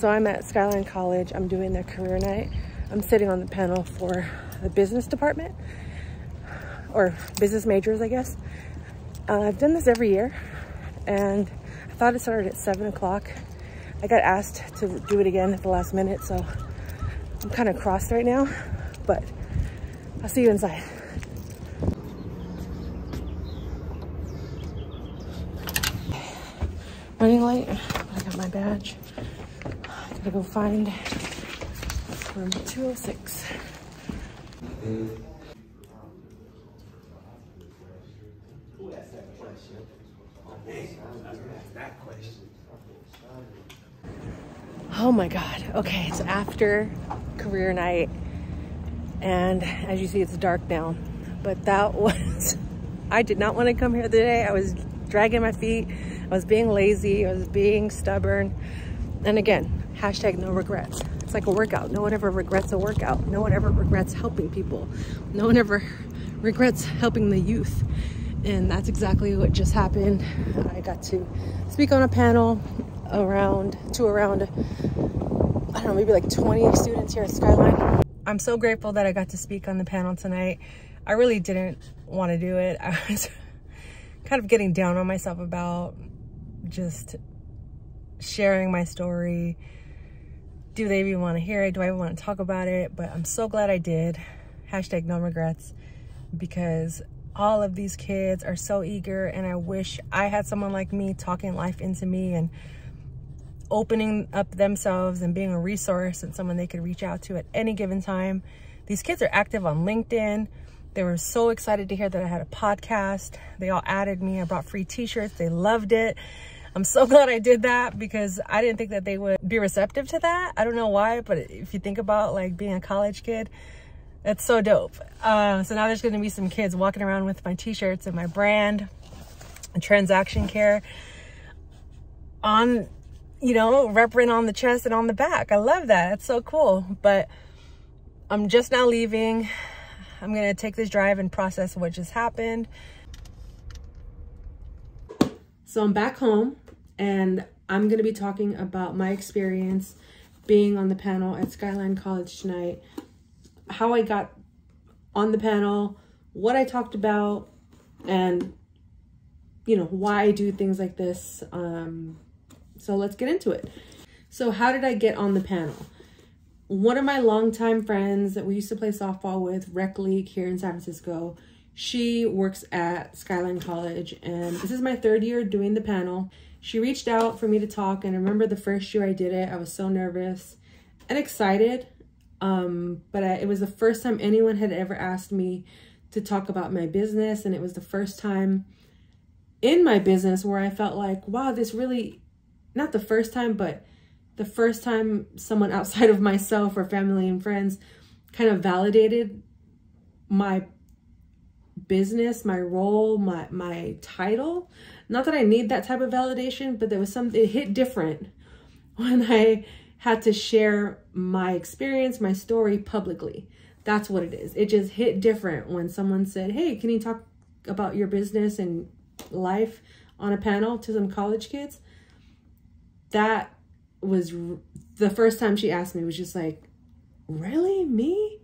So I'm at Skyline College. I'm doing their career night. I'm sitting on the panel for the business department, or business majors, I guess. I've done this every year, and I thought it started at 7 o'clock. I got asked to do it again at the last minute, so I'm kind of crossed right now, but I'll see you inside. Running late, but I got my badge. I gotta go find room 206. Who asked that question? That question. Oh my God. Okay, it's after career night, and as you see, it's dark now. But that was, I did not want to come here today. I was dragging my feet. I was being lazy. I was being stubborn. And again, hashtag no regrets. It's like a workout. No one ever regrets a workout. No one ever regrets helping people. No one ever regrets helping the youth. And that's exactly what just happened. I got to speak on a panel around, I don't know, maybe like 20 students here at Skyline. I'm so grateful that I got to speak on the panel tonight. I really didn't want to do it. I was kind of getting down on myself about just sharing my story. Do they even want to hear it? Do I even want to talk about it? But I'm so glad I did. Hashtag no regrets, because all of these kids are so eager, and I wish I had someone like me talking life into me and opening up themselves and being a resource and someone they could reach out to at any given time. These kids are active on LinkedIn. They were so excited to hear that I had a podcast. They all added me. I brought free t-shirts. They loved it. I'm so glad I did that, because I didn't think that they would be receptive to that. I don't know why, but if you think about like being a college kid, it's so dope. So now there's going to be some kids walking around with my t-shirts and my brand and transaction care on, you know, reprint on the chest and on the back. I love that. It's so cool. But I'm just now leaving. I'm going to take this drive and process what just happened. So I'm back home, and I'm going to be talking about my experience being on the panel at Skyline College tonight, how I got on the panel, what I talked about, and, you know, why I do things like this. So let's get into it. So how did I get on the panel? One of my longtime friends that we used to play softball with, Rec League here in San Francisco, she works at Skyline College, and this is my 3rd year doing the panel. She reached out for me to talk, and I remember the first year I did it, I was so nervous and excited. But it was the first time anyone had ever asked me to talk about my business, and it was the first time in my business where I felt like, wow, this really, not the first time, but the first time someone outside of myself or family and friends kind of validated my business, my role, my title. Not that I need that type of validation, but there was it hit different when I had to share my experience, my story publicly. That's what it is. It just hit different when someone said, hey, can you talk about your business and life on a panel to some college kids? That was the first time she asked me, was just like, really, me?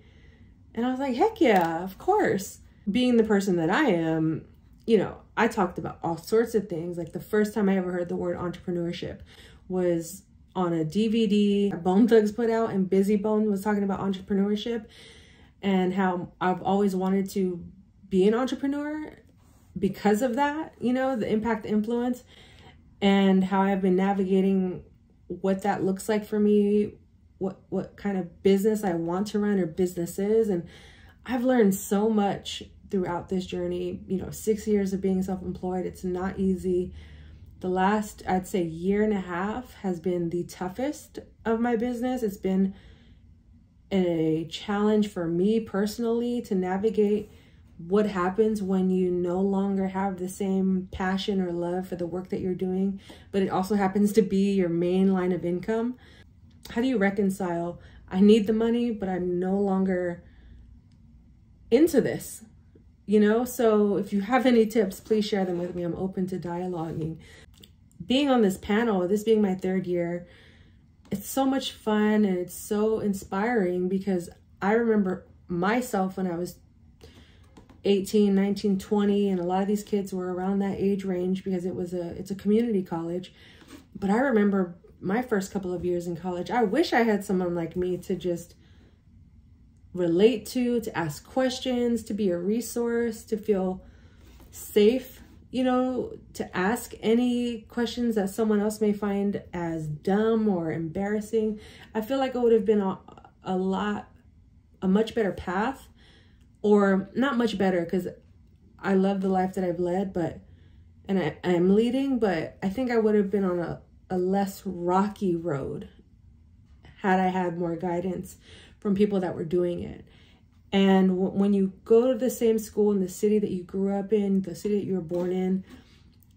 And I was like, heck yeah, of course. Being the person that I am, you know, I talked about all sorts of things. Like the first time I ever heard the word entrepreneurship was on a DVD Bone Thugs put out, and Busy Bone was talking about entrepreneurship and how I've always wanted to be an entrepreneur because of that, you know, the impact, influence, and how I've been navigating what that looks like for me, what kind of business I want to run or businesses. And I've learned so much throughout this journey, you know, 6 years of being self-employed. It's not easy. The last, I'd say, 1.5 years has been the toughest of my business. It's been a challenge for me personally to navigate what happens when you no longer have the same passion or love for the work that you're doing, but it also happens to be your main line of income. How do you reconcile, I need the money, but I'm no longer into this, you know? So if you have any tips, please share them with me. I'm open to dialoguing. Being on this panel, this being my 3rd year, it's so much fun and it's so inspiring, because I remember myself when I was 18, 19, 20, and a lot of these kids were around that age range because it's a community college. But I remember my first couple of years in college, I wish I had someone like me to just relate to ask questions, to be a resource, to feel safe, you know, to ask any questions that someone else may find as dumb or embarrassing. I feel like it would have been a much better path, or not much better, because I love the life that I've led, and I am leading, but I think I would have been on a less rocky road had I had more guidance from people that were doing it. And when you go to the same school in the city that you grew up in, the city that you were born in,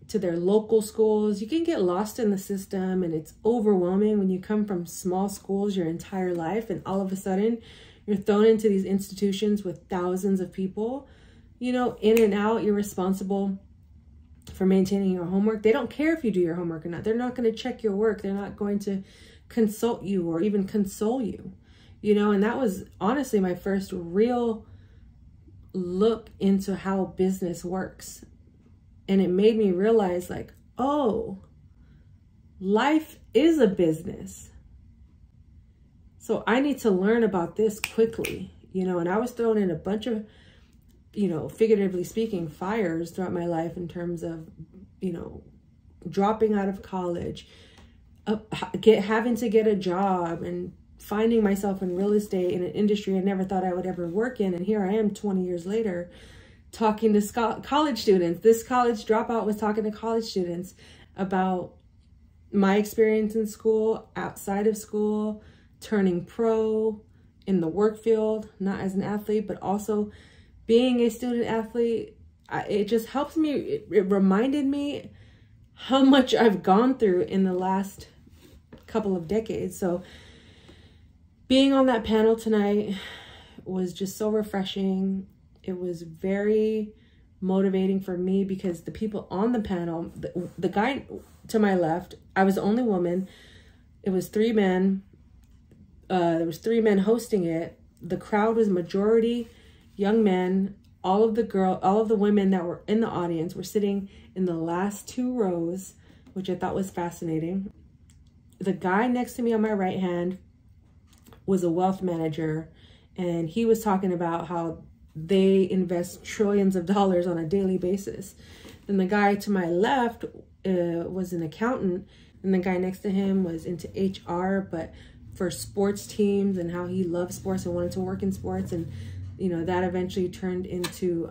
to their local schools, you can get lost in the system, and it's overwhelming when you come from small schools your entire life, and all of a sudden you're thrown into these institutions with thousands of people, you know, in and out. You're responsible for maintaining your homework. They don't care if you do your homework or not. They're not going to check your work. They're not going to consult you or even console you, you know. And that was honestly my first real look into how business works. And it made me realize, like, oh, life is a business. So I need to learn about this quickly, you know. And I was thrown in a bunch of, you know, figuratively speaking, fires throughout my life in terms of, you know, dropping out of college, having to get a job, and finding myself in real estate in an industry I never thought I would ever work in. And here I am 20 years later talking to college students. This college dropout was talking to college students about my experience in school, outside of school, turning pro in the work field, not as an athlete, but also being a student athlete. It just helps me. It reminded me how much I've gone through in the last couple of decades. So being on that panel tonight was just so refreshing. It was very motivating for me, because the people on the panel, the guy to my left, I was the only woman. It was 3 men. There was 3 men hosting it. The crowd was majority young men. All of the women that were in the audience were sitting in the last 2 rows, which I thought was fascinating. The guy next to me on my right hand was a wealth manager, and he was talking about how they invest trillions of dollars on a daily basis. Then the guy to my left was an accountant, and the guy next to him was into HR, but for sports teams, and how he loved sports and wanted to work in sports. And, you know, that eventually turned into,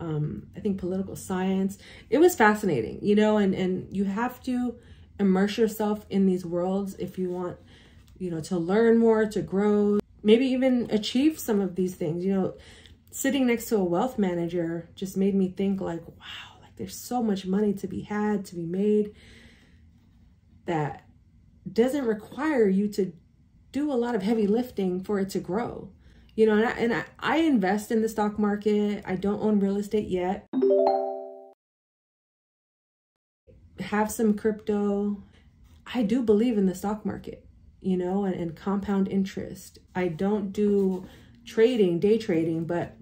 I think, political science. It was fascinating, you know, and you have to immerse yourself in these worlds if you want, you know, to learn more, to grow, maybe even achieve some of these things. You know, sitting next to a wealth manager just made me think, like, wow, like there's so much money to be had, to be made, that doesn't require you to do a lot of heavy lifting for it to grow. You know, and I invest in the stock market. I don't own real estate yet. Have some crypto. I do believe in the stock market, you know, and compound interest. I don't do trading, day trading, but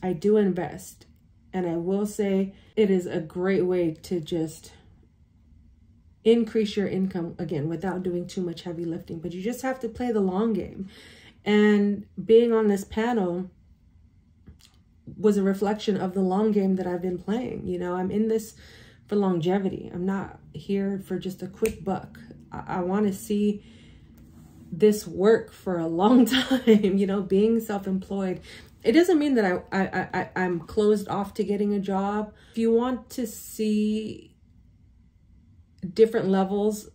I do invest. And I will say it is a great way to just increase your income, again, without doing too much heavy lifting. But you just have to play the long game. And being on this panel was a reflection of the long game that I've been playing. You know, I'm in this for longevity. I'm not here for just a quick buck. I want to see this work for a long time. You know, being self-employed, it doesn't mean that I'm closed off to getting a job. If you want to see different levels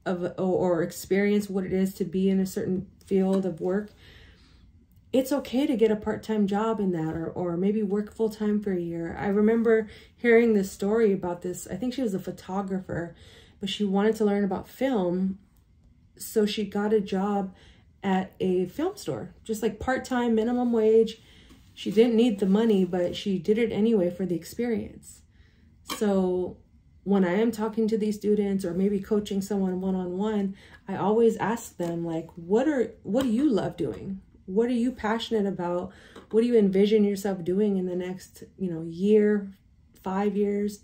of, or experience what it is to be in a certain field of work, it's okay to get a part-time job in that, or maybe work full-time for a year. I remember hearing this story about this. I think she was a photographer, but she wanted to learn about film. So she got a job at a film store, just like part-time, minimum wage. She didn't need the money, but she did it anyway for the experience. So when I am talking to these students or maybe coaching someone one-on-one, I always ask them, like, what do you love doing? What are you passionate about? What do you envision yourself doing in the next, year, 5 years,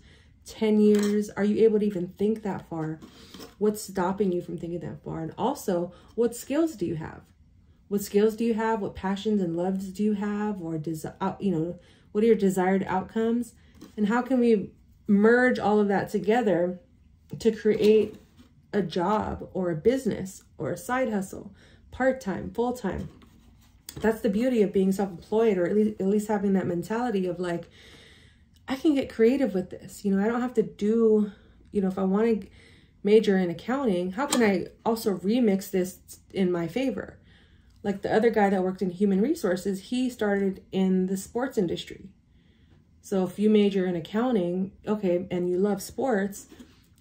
10 years? Are you able to even think that far? What's stopping you from thinking that far? And also, what skills do you have? What skills do you have? What passions and loves do you have? Or, what are your desired outcomes? And how can we merge all of that together to create a job or a business or a side hustle, part-time, full-time? That's the beauty of being self-employed, or at least having that mentality of like, I can get creative with this. I don't have to do, if I want to major in accounting, how can I also remix this in my favor? Like the other guy that worked in human resources, he started in the sports industry. So if you major in accounting, okay, and you love sports,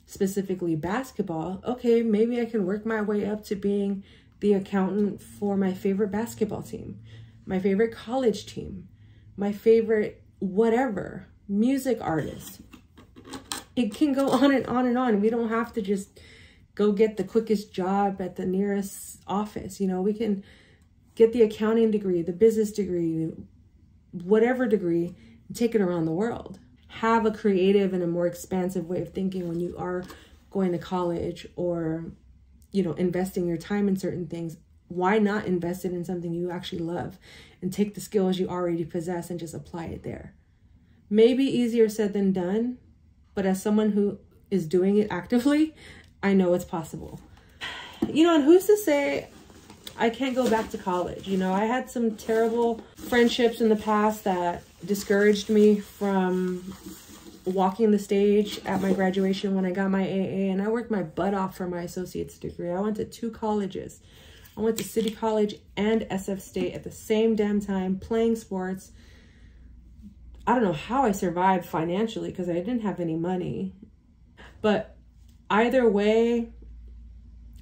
specifically basketball, okay, maybe I can work my way up to being the accountant for my favorite basketball team, my favorite college team, my favorite whatever, music artist. It can go on and on and on. We don't have to just go get the quickest job at the nearest office. We can get the accounting degree, the business degree, whatever degree, and take it around the world. Have a creative and a more expansive way of thinking when you are going to college or, investing your time in certain things. Why not invest it in something you actually love and take the skills you already possess and just apply it there? Maybe easier said than done, but as someone who is doing it actively, I know it's possible. And who's to say I can't go back to college? I had some terrible friendships in the past that discouraged me from walking the stage at my graduation when I got my AA, and I worked my butt off for my associate's degree. I went to 2 colleges. I went to City College and SF State at the same damn time, playing sports. I don't know how I survived financially because I didn't have any money. But either way,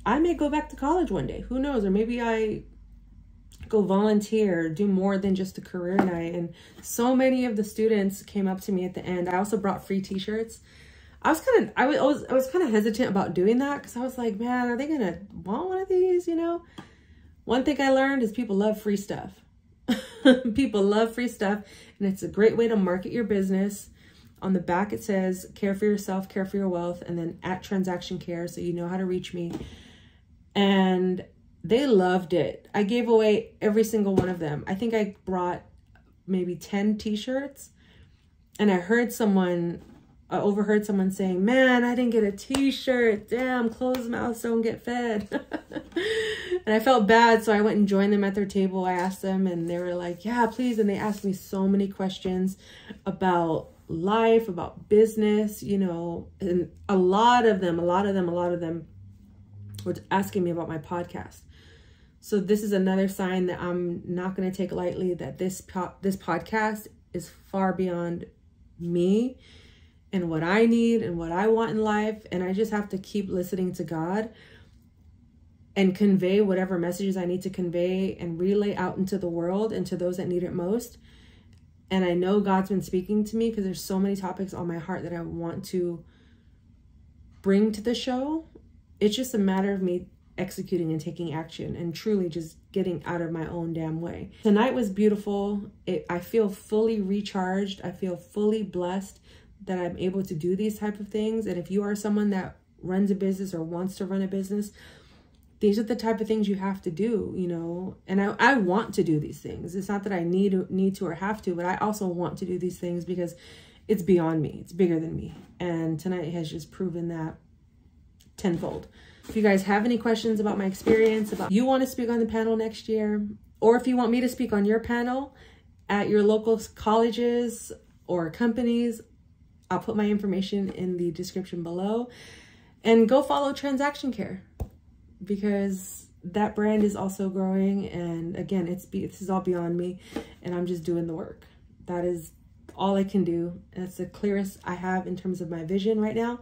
I may go back to college one day. Who knows? Or maybe I go volunteer, do more than just a career night. And so many of the students came up to me at the end. I also brought free t-shirts. I was kind of hesitant about doing that because I was like, man, are they gonna want one of these? One thing I learned is people love free stuff. People love free stuff, and it's a great way to market your business. On the back it says care for yourself, care for your wealth, and then at Transaction Care, so you know how to reach me. And they loved it. I gave away every single one of them. I think I brought maybe 10 t-shirts, and I overheard someone saying, man, I didn't get a t-shirt. Damn, closed mouths don't get fed. And I felt bad, so I went and joined them at their table. I asked them, and they were like, yeah, please. And they asked me so many questions about life, about business, and a lot of them were asking me about my podcast. So this is another sign that I'm not going to take lightly, that this podcast is far beyond me and what I need and what I want in life. And I just have to keep listening to God and convey whatever messages I need to convey and relay out into the world and to those that need it most. And I know God's been speaking to me because there's so many topics on my heart that I want to bring to the show. It's just a matter of me executing and taking action and truly just getting out of my own damn way. Tonight was beautiful. I feel fully recharged. I feel fully blessed that I'm able to do these type of things. And if you are someone that runs a business or wants to run a business, these are the type of things you have to do, and I want to do these things. It's not that I need to or have to, but I also want to do these things because it's beyond me. It's bigger than me. And tonight has just proven that tenfold. If you guys have any questions about my experience, about you want to speak on the panel next year, or if you want me to speak on your panel at your local colleges or companies, I'll put my information in the description below. And go follow Transaction Care, because that brand is also growing. And again, this is all beyond me, and I'm just doing the work. That is all I can do. That's the clearest I have in terms of my vision right now.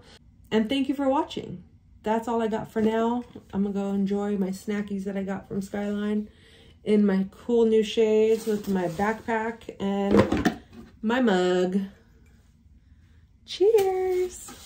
And thank you for watching. That's all I got for now. I'm gonna go enjoy my snackies that I got from Skyline in my cool new shades with my backpack and my mug. Cheers.